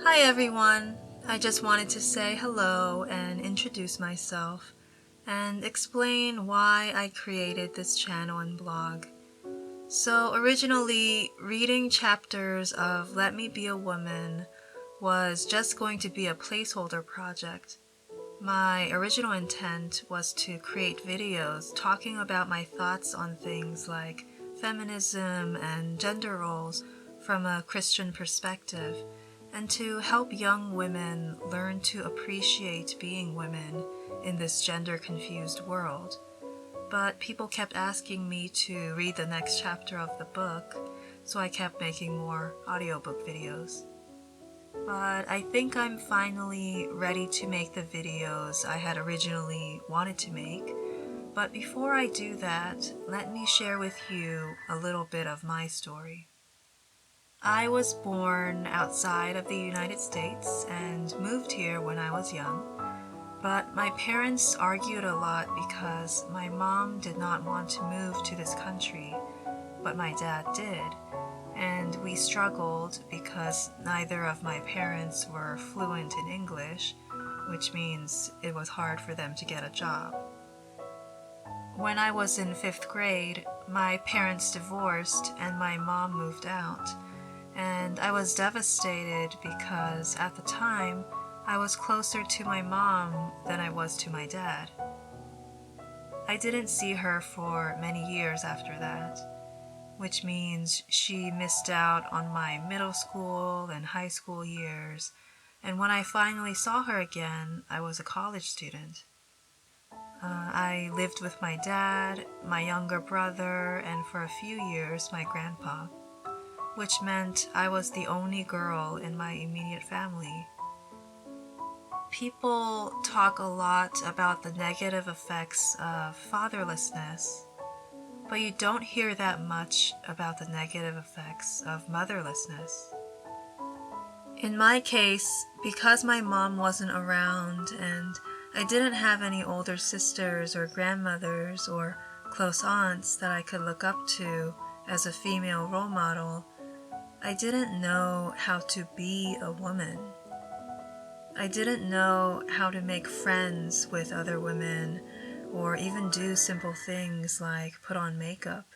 Hi everyone! I just wanted to say hello and introduce myself and explain why I created this channel and blog. So originally, reading chapters of Let Me Be a Woman was just going to be a placeholder project. My original intent was to create videos talking about my thoughts on things like feminism and gender roles from a Christian perspective, and to help young women learn to appreciate being women in this gender-confused world. But people kept asking me to read the next chapter of the book, so I kept making more audiobook videos. But I think I'm finally ready to make the videos I had originally wanted to make. But before I do that, let me share with you a little bit of my story. I was born outside of the United States and moved here when I was young, but my parents argued a lot because my mom did not want to move to this country, but my dad did, and we struggled because neither of my parents were fluent in English, which means it was hard for them to get a job. When I was in 5th grade, my parents divorced and my mom moved out. And I was devastated because at the time, I was closer to my mom than I was to my dad. I didn't see her for many years after that, which means she missed out on my middle school and high school years, and when I finally saw her again, I was a college student. I lived with my dad, my younger brother, and for a few years, my grandpa, which meant I was the only girl in my immediate family. People talk a lot about the negative effects of fatherlessness, but you don't hear that much about the negative effects of motherlessness. In my case, because my mom wasn't around and I didn't have any older sisters or grandmothers or close aunts that I could look up to as a female role model, I didn't know how to be a woman. I didn't know how to make friends with other women or even do simple things like put on makeup.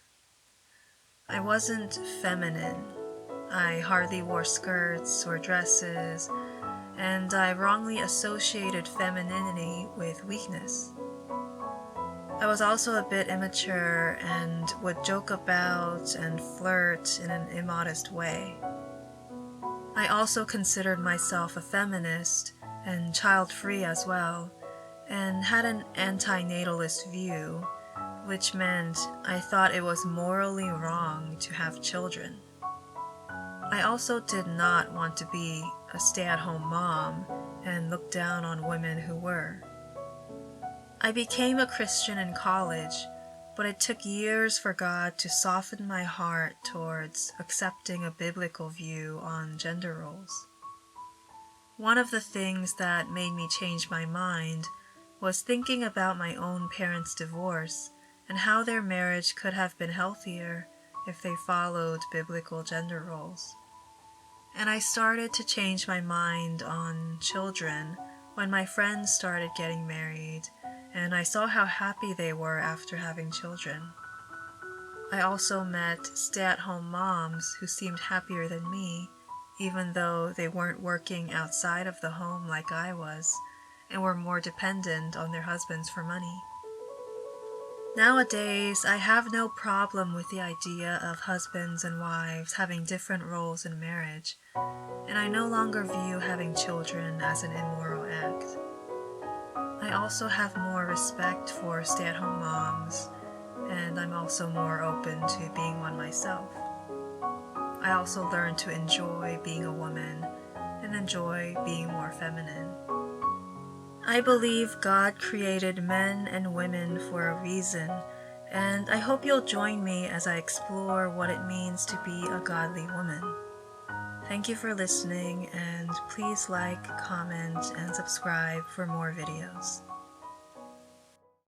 I wasn't feminine. I hardly wore skirts or dresses, and I wrongly associated femininity with weakness. I was also a bit immature and would joke about and flirt in an immodest way. I also considered myself a feminist and child-free as well, and had an anti-natalist view, which meant I thought it was morally wrong to have children. I also did not want to be a stay-at-home mom and look down on women who were. I became a Christian in college, but it took years for God to soften my heart towards accepting a biblical view on gender roles. One of the things that made me change my mind was thinking about my own parents' divorce and how their marriage could have been healthier if they followed biblical gender roles. And I started to change my mind on children when my friends started getting married, and I saw how happy they were after having children. I also met stay-at-home moms who seemed happier than me, even though they weren't working outside of the home like I was, and were more dependent on their husbands for money. Nowadays, I have no problem with the idea of husbands and wives having different roles in marriage, and I no longer view having children as an immoral act. I also have more respect for stay-at-home moms, and I'm also more open to being one myself. I also learned to enjoy being a woman and enjoy being more feminine. I believe God created men and women for a reason, and I hope you'll join me as I explore what it means to be a godly woman. Thank you for listening, and please like, comment, and subscribe for more videos.